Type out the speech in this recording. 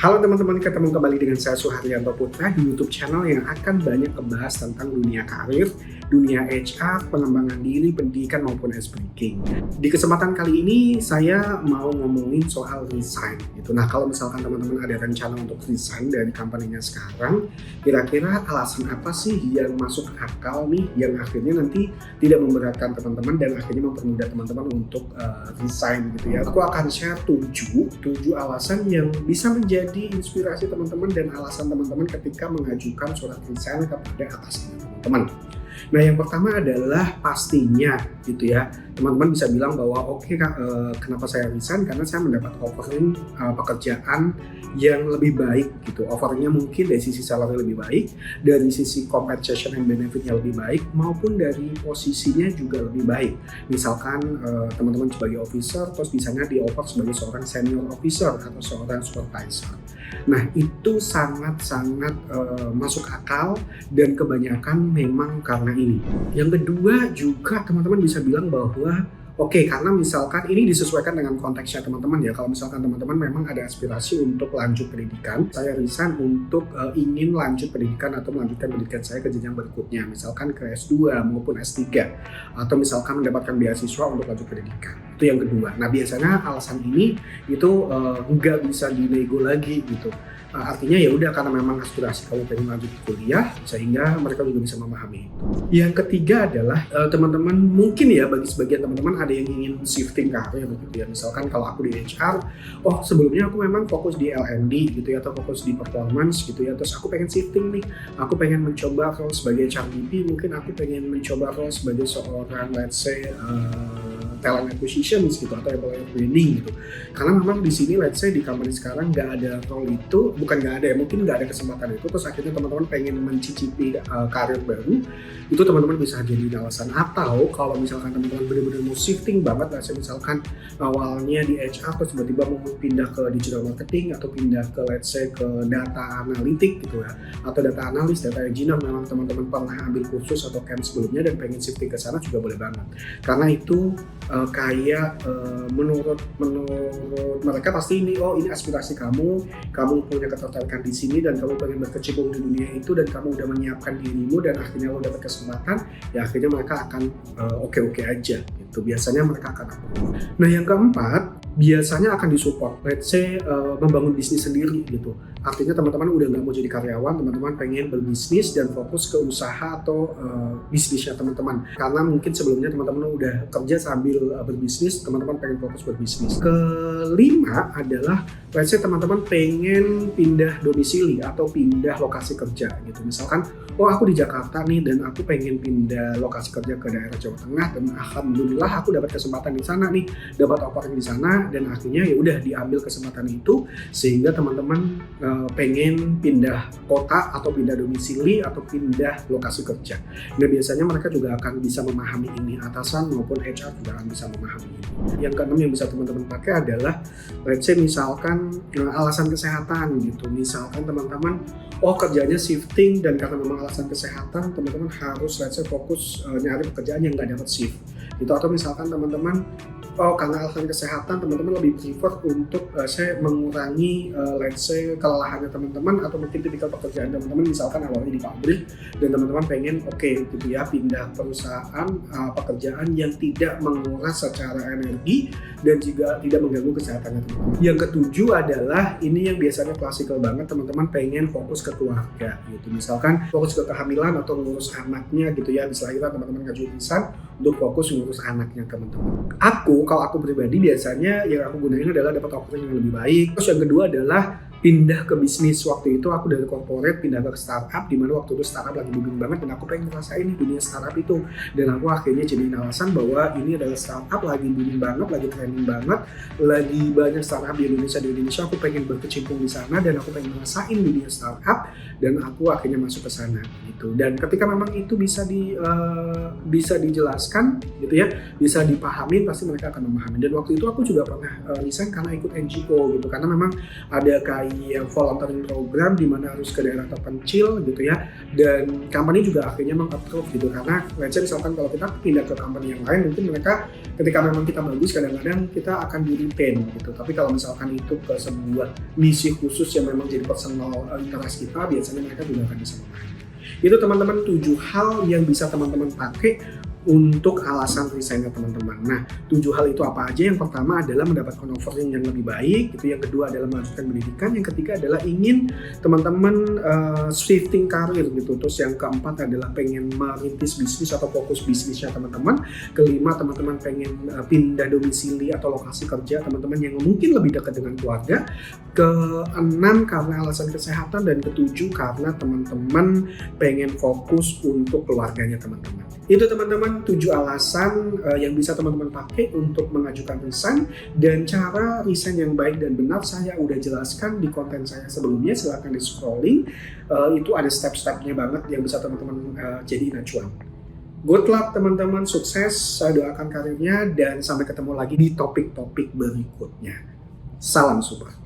Halo teman-teman, ketemu kembali dengan saya Suharyanto Putra di YouTube channel yang akan banyak membahas tentang dunia karir, dunia HR, pengembangan diri, pendidikan maupun ice breaking. Di kesempatan kali ini saya mau ngomongin soal resign gitu. Nah, kalau misalkan teman-teman ada rencana untuk resign dari company-nya sekarang, kira-kira alasan apa sih yang masuk akal nih yang akhirnya nanti tidak memberatkan teman-teman dan akhirnya mempermudah teman-teman untuk resign gitu ya. Aku akan share 7 alasan yang bisa menjadi inspirasi teman-teman dan alasan teman-teman ketika mengajukan surat resign kepada atasan teman-teman. Nah, yang pertama adalah pastinya gitu ya, teman-teman bisa bilang bahwa oke, kenapa saya resign? Karena saya mendapat offering pekerjaan yang lebih baik gitu. Offeringnya mungkin dari sisi salary lebih baik, dari sisi compensation and benefitnya lebih baik, maupun dari posisinya juga lebih baik. Misalkan teman-teman sebagai officer, terus misalnya di offer sebagai seorang senior officer atau seorang supervisor. Nah, itu sangat-sangat masuk akal dan kebanyakan memang karena ini. Yang kedua juga teman-teman bisa bilang bahwa oke, karena misalkan ini disesuaikan dengan konteksnya teman-teman ya. Kalau misalkan teman-teman memang ada aspirasi untuk lanjut pendidikan, saya resign untuk ingin lanjut pendidikan atau melanjutkan pendidikan saya ke jenjang berikutnya, misalkan ke S2 maupun S3, atau misalkan mendapatkan beasiswa untuk lanjut pendidikan. Itu yang kedua. Nah, biasanya alasan ini itu nggak bisa dinego lagi gitu. Artinya ya udah, karena memang aspirasi kamu pengen lanjut kuliah, sehingga mereka juga bisa memahami itu. Yang ketiga adalah teman-teman mungkin ya, bagi sebagian teman-teman ada yang ingin shifting karir gitu ya. Misalkan kalau aku di HR, sebelumnya aku memang fokus di L&D gitu ya, atau fokus di performance gitu ya, terus aku pengen shifting nih, aku pengen mencoba role sebagai HRBP, mungkin aku pengen mencoba role sebagai seorang let's say talent acquisitions gitu, atau employer branding gitu. Karena memang di sini let's say di company sekarang nggak ada role itu, bukan nggak ada ya, mungkin nggak ada kesempatan itu, terus akhirnya teman-teman pengen mencicipi karir baru, itu teman-teman bisa jadi alasan. Atau kalau misalkan teman-teman benar-benar mau shifting banget, misalkan awalnya di HR terus tiba-tiba mau pindah ke digital marketing atau pindah ke let's say ke data analitik gitu ya, atau data analis, data engineer, memang teman-teman pernah ambil kursus atau camp sebelumnya dan pengen shifting ke sana juga boleh banget. Karena itu menurut mereka pasti ini aspirasi kamu punya ketertarikan di sini dan kamu pengen berkecimpung di dunia itu, dan kamu udah menyiapkan dirimu dan akhirnya lo dapat kesempatan, ya akhirnya mereka akan oke-oke aja gitu. Biasanya mereka akan approve. Nah, yang keempat biasanya akan disupport, let's say membangun bisnis sendiri gitu. Artinya teman-teman udah nggak mau jadi karyawan, teman-teman pengen berbisnis dan fokus ke usaha atau bisnisnya teman-teman. Karena mungkin sebelumnya teman-teman udah kerja sambil berbisnis, teman-teman pengen fokus berbisnis. Kelima adalah let's say teman-teman pengen pindah domisili atau pindah lokasi kerja gitu. Misalkan aku di Jakarta nih dan aku pengen pindah lokasi kerja ke daerah Jawa Tengah, dan alhamdulillah aku dapat kesempatan di sana nih, dapat offering di sana, dan akhirnya ya udah diambil kesempatan itu, sehingga teman-teman pengen pindah kota atau pindah domisili atau pindah lokasi kerja. Nah, biasanya mereka juga akan bisa memahami ini, atasan maupun HR juga akan bisa memahami ini. Yang keenam yang bisa teman-teman pakai adalah let's say misalkan alasan kesehatan gitu. Misalkan teman-teman kerjanya shifting, dan karena memang alasan kesehatan teman-teman harus let's say fokus nyari pekerjaan yang nggak dapat shift gitu. Atau misalkan teman-teman karena alasan kesehatan teman-teman lebih prefer untuk saya mengurangi let's say kelelahannya teman-teman, atau mungkin tipikal pekerjaan teman-teman misalkan awalnya di pabrik dan teman-teman pengen gitu ya, pindah perusahaan pekerjaan yang tidak menguras secara energi dan juga tidak mengganggu kesehatannya teman-teman. Yang ketujuh adalah ini yang biasanya klasikal banget, teman-teman pengen fokus ke keluarga gitu. Misalkan fokus ke kehamilan atau ngurus anaknya gitu ya, habis lahiran teman-teman ngajuin lisan untuk fokus ngurus anaknya teman-teman. Kalau aku pribadi biasanya yang aku gunain adalah dapat offering yang lebih baik. Terus yang kedua adalah pindah ke bisnis. Waktu itu aku dari corporate pindah ke startup, di mana waktu itu startup lagi booming banget dan aku pengen ngerasain nih dunia startup itu. Dan aku akhirnya jadiin alasan bahwa ini adalah startup lagi booming banget, lagi trending banget, lagi banyak startup di Indonesia. Aku pengen berkecimpung di sana dan aku pengen ngerasain dunia startup, dan aku akhirnya masuk ke sana gitu. Dan ketika memang itu bisa dijelaskan gitu ya, bisa dipahami, pasti mereka akan memahami. Dan waktu itu aku juga pernah resign karena ikut NGO gitu, karena memang ada kayak yang volunteering program di mana harus ke daerah terpencil gitu ya, dan company juga akhirnya meng-approve gitu, karena let's say misalkan kalau kita pindah ke company yang lain, mungkin mereka ketika memang kita bagus kadang-kadang kita akan di-retain gitu, tapi kalau misalkan itu ke sebuah misi khusus yang memang jadi personal interest kita, biasanya mereka juga akan bisa membantu. Itu teman-teman 7 hal yang bisa teman-teman pakai untuk alasan resignnya teman-teman. Nah, 7 hal itu apa aja? Yang pertama adalah mendapatkan offering yang lebih baik, itu yang kedua adalah melanjutkan pendidikan, yang ketiga adalah ingin teman-teman shifting karir gitu, terus yang keempat adalah pengen merintis bisnis atau fokus bisnisnya teman-teman, kelima teman-teman pengen pindah domisili atau lokasi kerja teman-teman yang mungkin lebih dekat dengan keluarga, keenam karena alasan kesehatan, dan ketujuh karena teman-teman pengen fokus untuk keluarganya teman-teman. Itu teman-teman 7 alasan yang bisa teman-teman pakai untuk mengajukan resign, dan cara resign yang baik dan benar saya udah jelaskan di konten saya sebelumnya, silahkan di scrolling, itu ada step-stepnya banget yang bisa teman-teman jadiin acuan. Good luck teman-teman, sukses, saya doakan karirnya, dan sampai ketemu lagi di topik-topik berikutnya. Salam support.